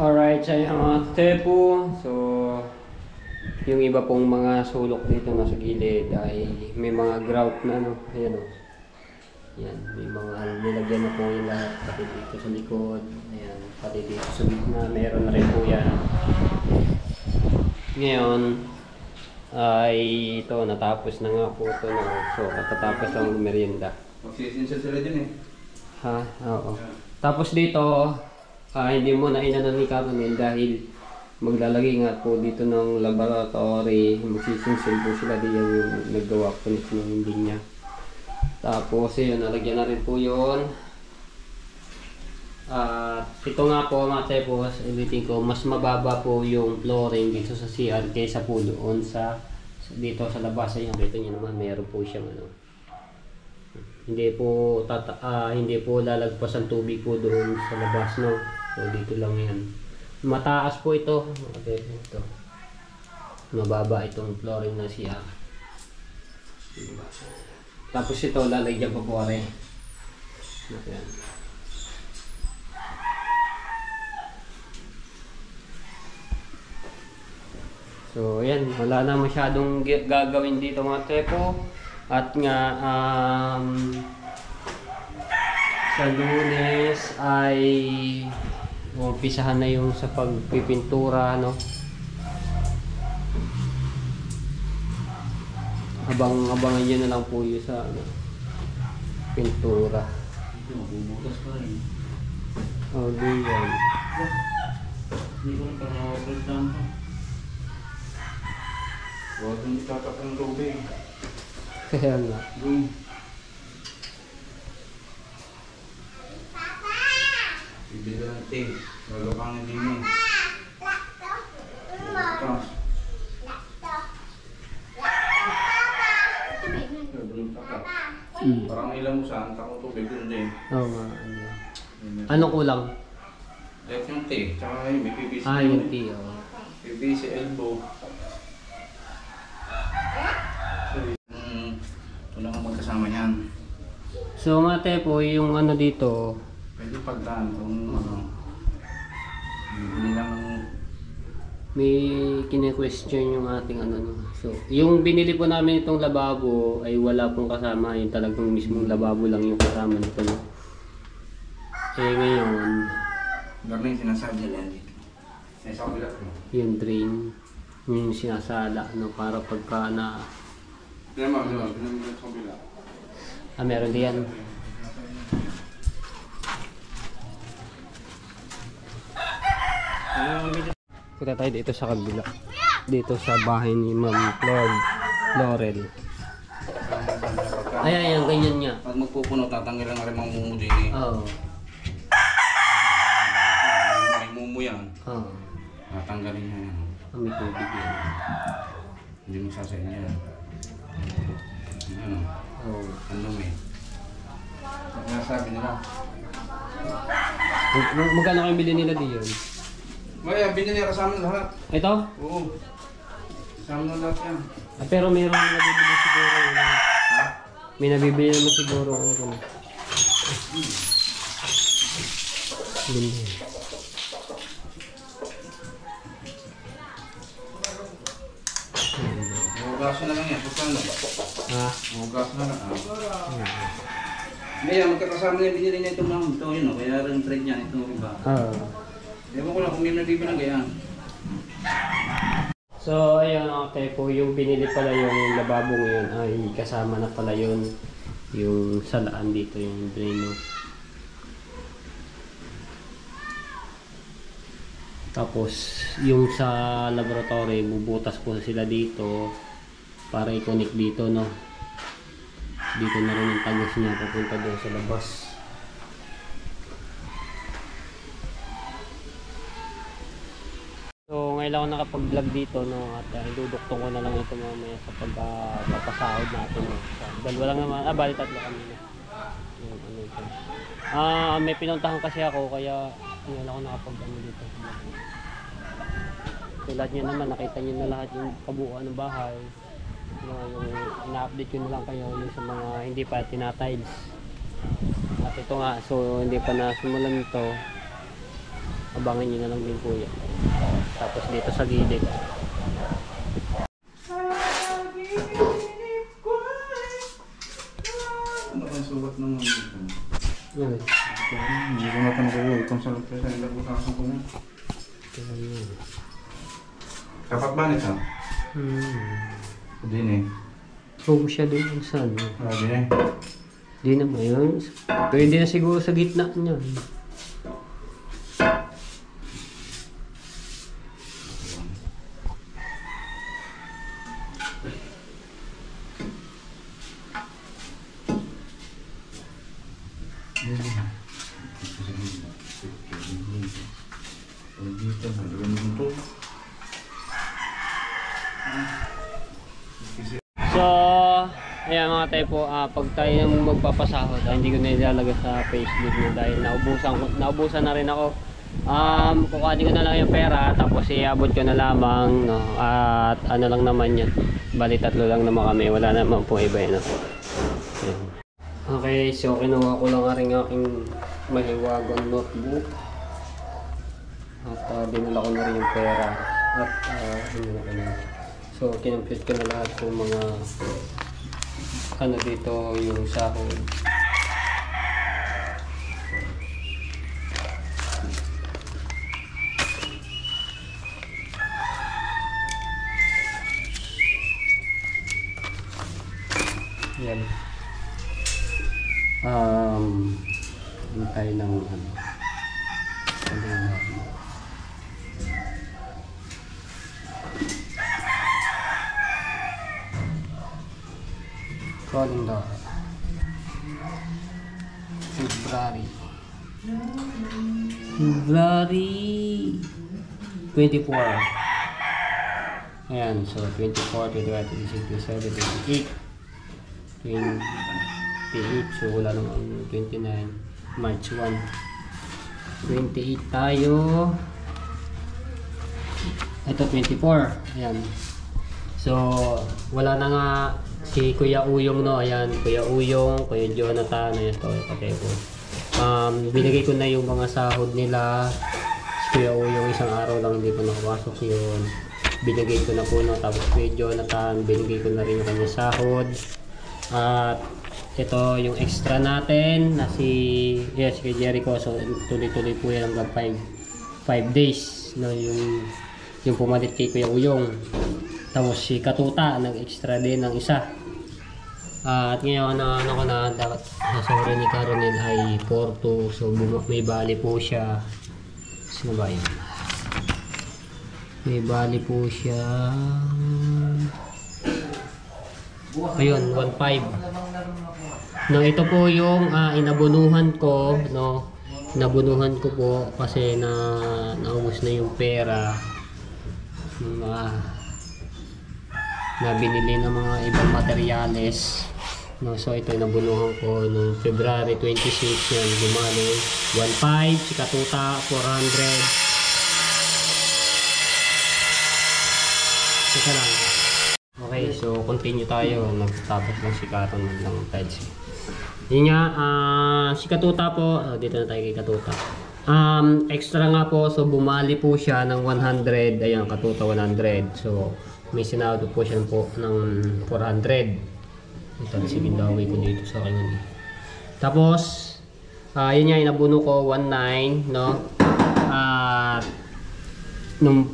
Alright, sa mga tepo. So, yung iba pong mga sulok dito nasa gilid ay may mga grout na ano. Ayan o. Yan, may mga nilagyan na po yung lahat. Pati dito sa likod. Ayan, pati dito sa gitna. Meron na rin po yan. Ngayon, ay ito, natapos na nga po ito. No? So, katatapos lang merienda. Magsisinsya sila dyan eh. Ha? Oo. Tapos dito, hindi mo na inano ni Caroline dahil maglalagay nga po dito ng laboratory. Magsisinsil po sila diyan yung naggawa po nito ng linya. Tapos yun, nalagyan na rin po yun. Ito nga po mga tepos, ulitin ko, mas mababa po yung flooring dito sa CR kaysa po doon dito sa labas. Ayun, kita nyo naman, meron po siyang ano. Hindi po lalagpas ang tubig po doon sa labas, no. So dito lang 'yan. Mataas po ito. Okay, ito. Mababa itong flooring na CR. Tapos ito lalagyan pa po are. Ayan. So ayan, wala na masyadong gagawin dito mga tepo. At nga sa Lunes ay umpisahan na yung sa pagpipintura, no. Abangan nyo na lang po yung sa ano, pintura. Ito, mabubutas pa rin. Oh, diyan. Hindi ko rin parang nakapagdaan pa. Huwag hindi tatap ng tubig. Kaya nga. Bibili ng tea. Lalo kang hindi mo. Tapos. Parang ilang mo saan, takong tubig dun din. Oo nga. Ano kulang? Like yung tea, tsaka yung may PVC. Yung tea, oh. PVC elbow. Ito lang ang magkasama niyan. So mga tepo, yung ano dito, Pwede pagdaan kung ano. Bibili lang ng... may kine-question yung ating ano, no. So, yung binili po namin itong lababo ay wala pong kasama, yung talagang mismong lababo lang yung kasama nito, no. Eh ngayon, Gano'n yung sinasabi nila dito. Sa kabila ko. yung drain, yung sinasala, no, para pagka na... Pinamagawa sa kabila. Meron diyan. Punta tayo dito sa kabila. Dito sa bahay ni Ma'am Laurel. Ayan, ganyan niya. Pag magpupuno, tatanggal lang rin mga mumu din eh. Oo. May mumu yan. Oo. Tatanggalin niya yan. May tubig yan. Hindi mo sasayin yan. Ano? Oo. Ano may? Ang sinasabi nila. Magkano kayo bili nila diyon? Maya, binili kasama ng lahat. Ito? Oo. Kasama ng lahat yan. Pero mayroon na nabibili siguro. Ha? May nabibili naman siguro. Ano? Ganda. Hugasan na lang yan. Hugasan na. Ha? Hugasan na lang. Maya, magkakasama na yung binili na ito ma'am. Ito yun o. Kaya rin trade niya. Ito iba. Ewan ko lang kung may nabibilang ganyan. So ayun, okay po, yung binili pala yung lababo ngayon ay kasama na pala yun yung salaan dito, yung drain, no? Tapos yung sa laboratory, bubutas po sila dito para i-connect dito, no? Dito na rin yung tagos niya papunta doon sa labas. So ngayon lang ako nakapag-vlog dito, no, at iduduktong ko na lang ito mamaya sa pagpapasahod natin, no. So, dalawa lang naman, bali tatlo kami na. Yung ano ito. May pinuntahan kasi ako kaya ngayon lang ako nakapag-ano dito. Tulad nyo naman, nakita nyo na lahat yung kabuuan ng bahay. Yung ina-update ko na lang kayo yung sa mga hindi pa tinatiles. At ito nga, so hindi pa nasimulan ito. abangan nyo na lang din po yan. Tapos dito sa gilid. Ano kaya sukat ng mga dito? Yan. Hindi ko natanong kayo. Itong sa lupesa, hindi ko kakasang ko na. Dapat ba nito? Hindi eh. Oo siya doon sa ano. Hindi eh. Di naman yun. Pwede na siguro sa gitna niya. So, ayan mga tayo po, pag tayo magpapasahod, hindi ko na ilalagay sa Facebook na dahil naubusan na rin ako. Kukuhanin ko na lang yung pera, tapos iabot ko na lamang, no? At ano lang naman yan, bali 3 lang naman kami, wala naman po iba yun, no? Ayan. Okay, so kinuha ko lang rin aking mahiwagang notebook at dinala ko na rin yung pera at so kinompute ko na lahat ng mga ano dito yung sahod. Yan. Tayo ng calendar February 24. Ayan, so 24, 25, 26, 27, 28, so wala namang 29, March 1, 28 tayo, ito 24, ayan, so wala na nga si Kuya Uyong, no, ayan, Kuya Uyong, Kuya Jonathan, ayan to, patay ko, binigay ko na yung mga sahod nila, si Kuya Uyong isang araw lang hindi pa nakapasok yun, binigay ko na po, no, tapos Kuya Jonathan, binigay ko na rin yung kanya sahod, at ito yung extra natin na si Kuya Jericho, so tuloy-tuloy po yan hanggang 5 days, no, yung pumalit kay Kuya Uyong. Tapos si Katuta nag-extra din ng isa. At ngayon ano ko na dapat sorry ni Caronel ay 4-2, so may bali po siya. Sino ba yun? May bali po siya. Ayun, 1.5. No, ito po yung inabunuhan ko, no. Inabunuhan ko po kasi naubos na yung pera. Na binili ng mga ibang materyales, no, so ito nabunuhan ko noong February 26 yan, gumalo 1.5, si Katuta 400. Ito lang. Okay, so continue tayo, nagtatapos lang si Karon lang tiles. Yun nga, si Katuta po, dito na tayo kay Katuta. Extra nga po, so bumali po siya ng 100, ayan, Katuta 100, so may sinado po siya po ng 400. Ito, sige, daway ko dito sa akin. Tapos, yun nga, inabuno ko 1.9, no? Nung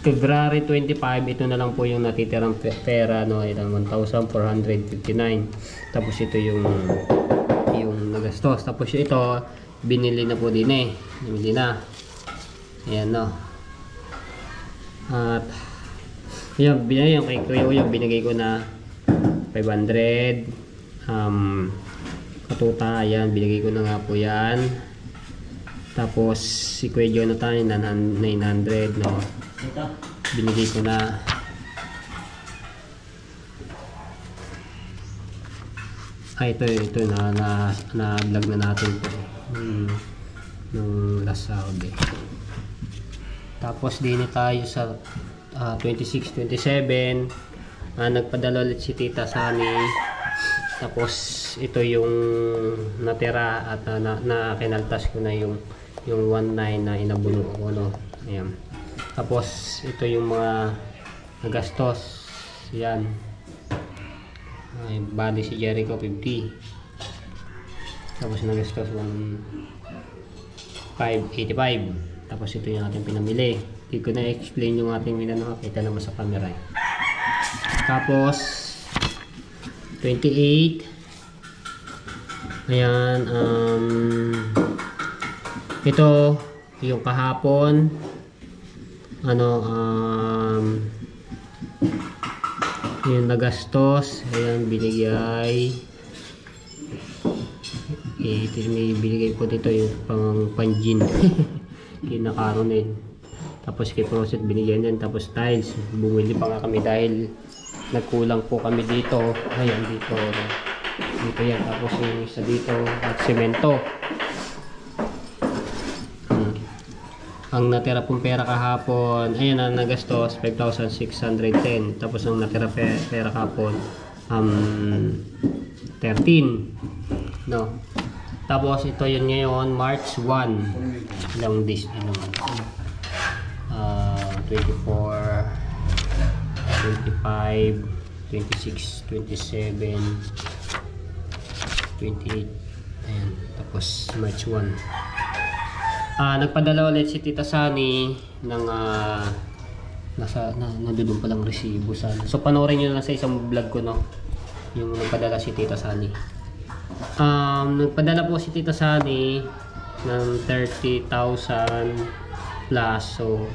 February 25, ito na lang po yung natitirang pera, no? Ilang 1,459. Tapos ito yung nagastos. Tapos ito, binili na po din eh. Binili na. Ayan, no? At yung kay Kuya Uyong binigay ko na 500. Katuta, ayan, binigay ko na nga po yan. Tapos si Kuya Jonathan 900, no, binigay ko na. Ito na vlog na natin to nung last Saturday. Tapos din tayo sa 26, 27, nagpadala ulit si Tita Sani. Tapos ito yung natira at na kinaltas ko na yung yung 1.9 na inabuno ko, no. Ayan. Tapos ito yung mga nagastos. Yan. Ay, bali si Jericho 50. Tapos nagastos 585. Tapos ito yung ating pinamili. Hindi ko na explain yung ating minano, kita naman sa camera. Tapos 28. Ayan, ito yung kahapon, yung nagastos. Ayan, binigay. May binigay po dito yung pang-gin. Kinakaronin. Tapos kay Proset binigyan yan. Tapos tiles, bumili pa nga kami dahil nagkulang po kami dito. Ayan, dito yan. Tapos yung isa dito at semento. Ang natira pong pera kahapon, ayan, ang nagastos 5,610. Tapos ang natira pera kahapon 13, no. Tapos ito yun ngayon, March 1. Ilang days din naman. 24, 25, 26, 27, 28. Ayan, tapos March 1. Nagpadala ulit si Tita Sunny ng nandun palang resibo sana. So panoorin nyo na sa isang vlog ko, no, yung nagpadala si Tita Sunny. Nagpadala po si Tita Sunny ng 30,000 plus. So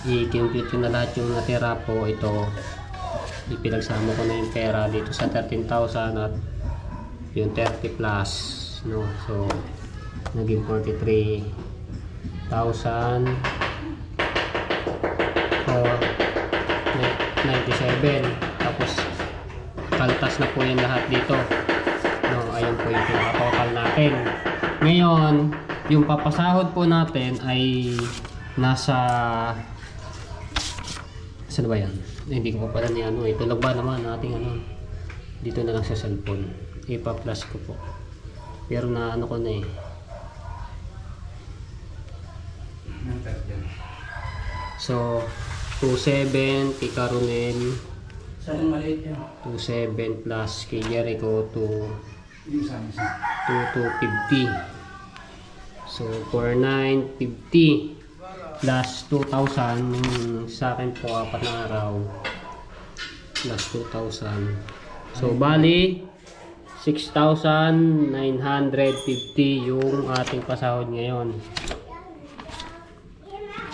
i-compute ko na lahat yung natira po. Ito ipinagsama ko na yung pera dito sa 13,000 at yung 30 plus, no. So naging 43,000 97. Tapos kaltas na po yung lahat dito, no. Ayun po yung pinaka-total natin. Ngayon yung papasahod po natin ay nasa, saan ba yan? Hindi ko pa pala ni tulog ba naman nating dito na lang sa cellphone. Ipa-plus ko po, pero na ko na eh. So 27 kay Caronel, Saan maliit yan? 27 plus kay Jericho to 2250. So 4950 plus 2,000 sa akin po, 4 na araw plus 2,000. So bali 6,950 yung ating pasahod ngayon,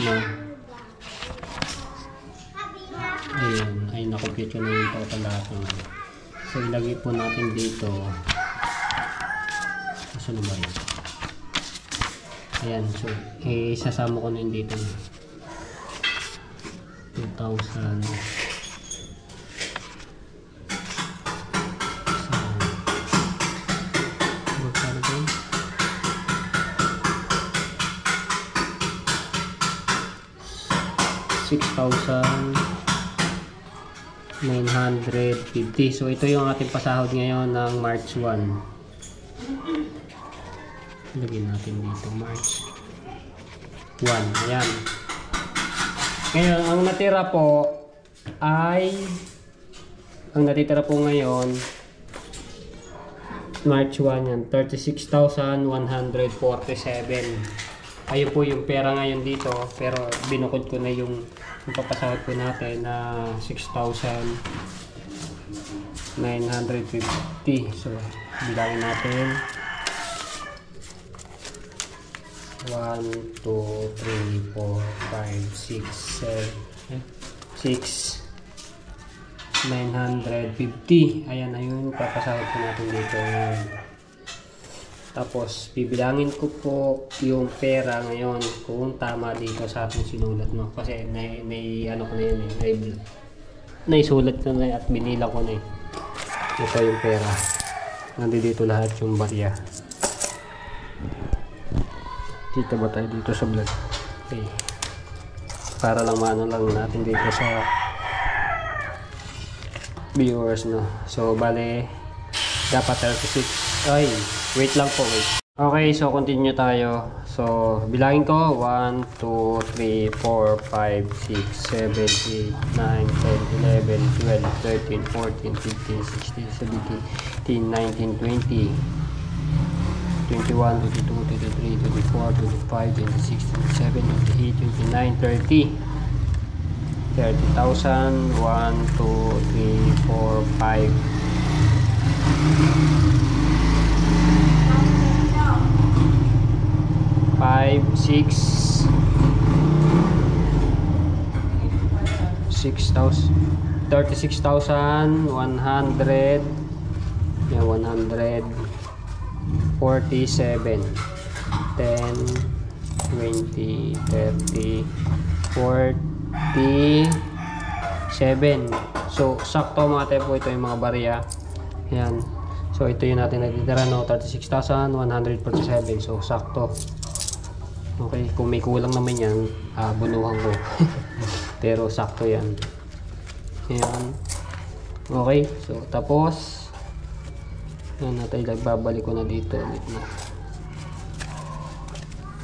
no. Ayun, ay na-compute ko na yung total lahat ng. So ilagay po natin dito. Saan ba yun? Ayan, so isasama ko na yun dito. 2,000. $6,950. So ito yung ating pasahod ngayon ng March 1. Lagyan natin dito March 1. Ayan. Ngayon ang natira po ay, ang natitira po ngayon March 1 yan, 36,147. Ayun po yung pera ngayon dito, pero binukod ko na yung papasahod po natin na 6,950. So bilangin natin 1, 2, 3, 4, 5, 6, 950. Ayan na yun papasahod po natin dito. Tapos bibilangin ko po yung pera ngayon kung tama dito sa ating sinulat, no, kasi ano ko na yun naisulat ko na at binilang ko na ito yung pera, nandito lahat yung barya. Dito ba tayo dito sa vlog? Okay, para lang maano lang natin dito sa viewers, no. So bale dapat 36. Ay, wait lang po, wait. Okay, so continue tayo. So, bilangin ko. 1, 2, 3, 4, 5, 6, 7, 8, 9, 10, 11, 12, 13, 14, 15, 16, 17, 18, 19, 20, 21, 22, 23, 24, 25, 26, 27, 28, 29, 30. 30,000. 1, 2, 3, 4, 5. 5, 6, 6,000, 36,100, 147, 10, 20, 30, 47. So, sakto mga tepo, ito yung mga barya. Yan. So, ito yung natin nagtitira, no? 36,147. So, sakto. Okay, kung may kulang naman yan, bunuhan ko. Pero sakto yan. Ayan. Okay, so tapos yan natin, babalik ko na dito ulit na.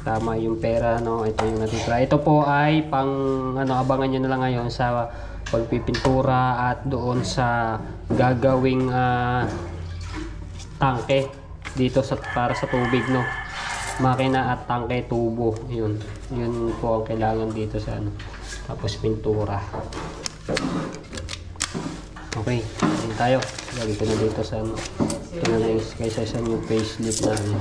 Tama yung pera, no? Ito yung natitira. Ito po ay pang abangan nyo na lang ngayon sa pagpipintura at doon sa gagawing tangke dito para sa tubig, no? Makina at tangke, tubo, yun po ang kailangan dito sa tapos pintura. Okay, yun tayo. Lagi ko na dito sa ito na lang kaysa sa new facelift namin.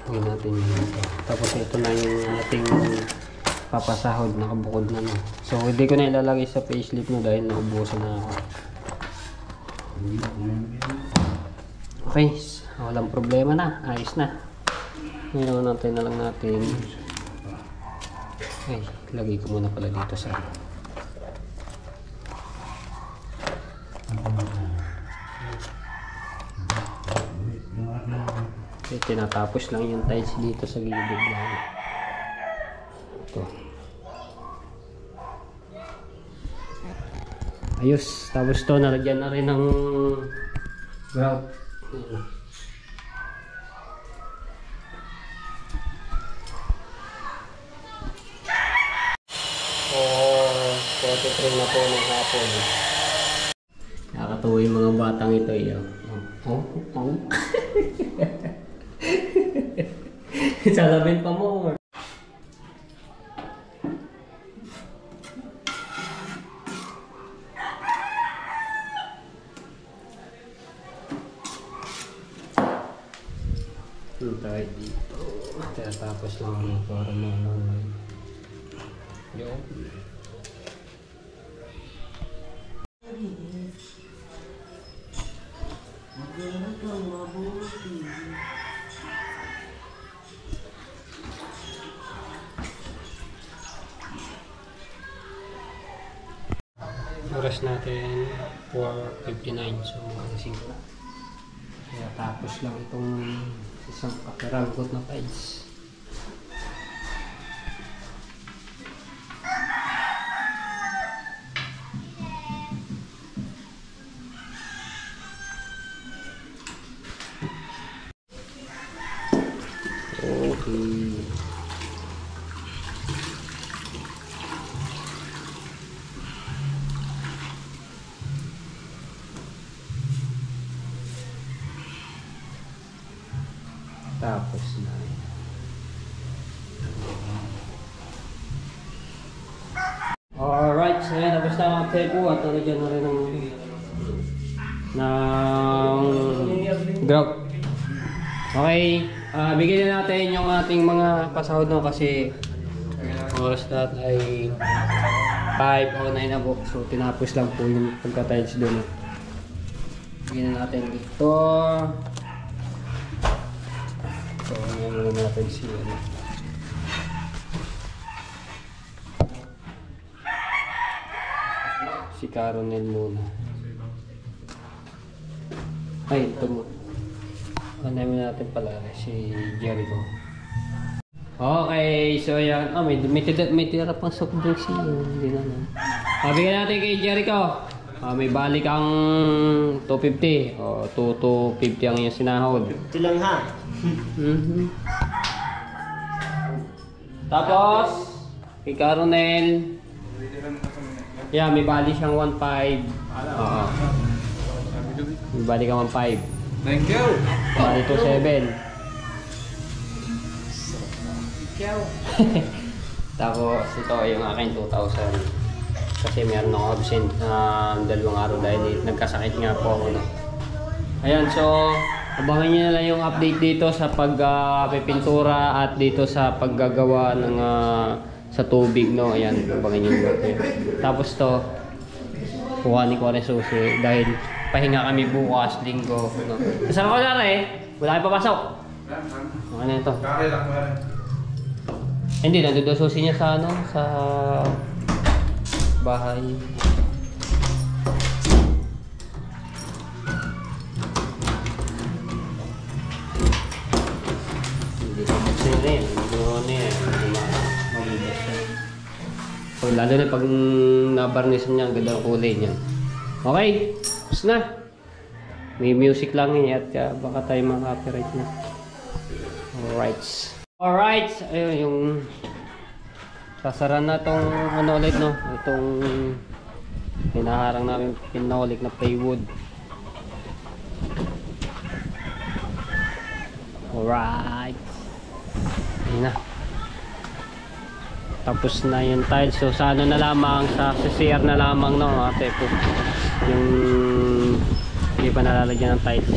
Huwag natin dito. Tapos ito na yung ating papasahod, nakabukod na, no? So hindi ko na ilalagay sa facelift mo dahil naubusan na ako. Okay, walang problema na, ayos na. Ngayon natin na lang natin. Ay, lagay ko muna pala dito sa okay, tinatapos lang yung tiles dito sa gilid lang. Ito. Ayos, tapos to nalagyan na rin ng grout. Trim na po ng hapon. Nakakatuwa yung mga batang ito. Salamin pa mo. Tayo dito. Tapos lang ang para naman. Yo. Oras natin 4:59, so magising na. Kaya tapos lang itong isang kapiragot na tiles. Okay. Tapos na. Alright, so yan, tapos na mga tepo at nalagyan na rin ng grout. Okay, bigyan na natin yung ating mga pasahod, no, kasi oras natin ay 5:09 na po. So tinapos lang po yung pagka-tiles doon. Bigyan na natin dito. So ngayon muna natin si Caronel muna. Ay, ito mo. Namin natin pala si Jericho. Okay, so yan. May tira pang soft drinks yun. Hindi na. Bigyan natin kay Jericho. May balik ang 250 o 250 ang iyong sinahod. Ito lang ha. Mhm. Tapos, kay Caronel, yeah, may bali siyang 1.5. Oo. May bali kang 1.5. Thank you! Bali 2.7. Tapos, ito yung akin 2,000. Kasi meron ako absent na 2 araw dahil nagkasakit nga po ako. No? Ayan, so abangan nyo na lang yung update dito sa pagpipintura at dito sa paggagawa ng sa tubig, no. Ayan, abangan nyo yung tapos to, kuhanin ko rin susi dahil pahinga kami bukas, linggo, no. Kasama ko na rin, wala kayong papasok. Okay na ito. Hindi, nandun daw susi niya sa sa bahay. Lalo na pag nabarnisan niya, ang ganda ng kulay niya. Okay, tapos na. May music lang niya at baka tayo maka-copyright na. Alright, ayun yung sasara na tong ano ulit, no, itong hinaharang namin pinolik na plywood. Alright, ayun na, tapos na yung tiles. So sa ano na lamang, sa CR na lamang, no, ate po yung hindi pa nalalagyan ng tiles.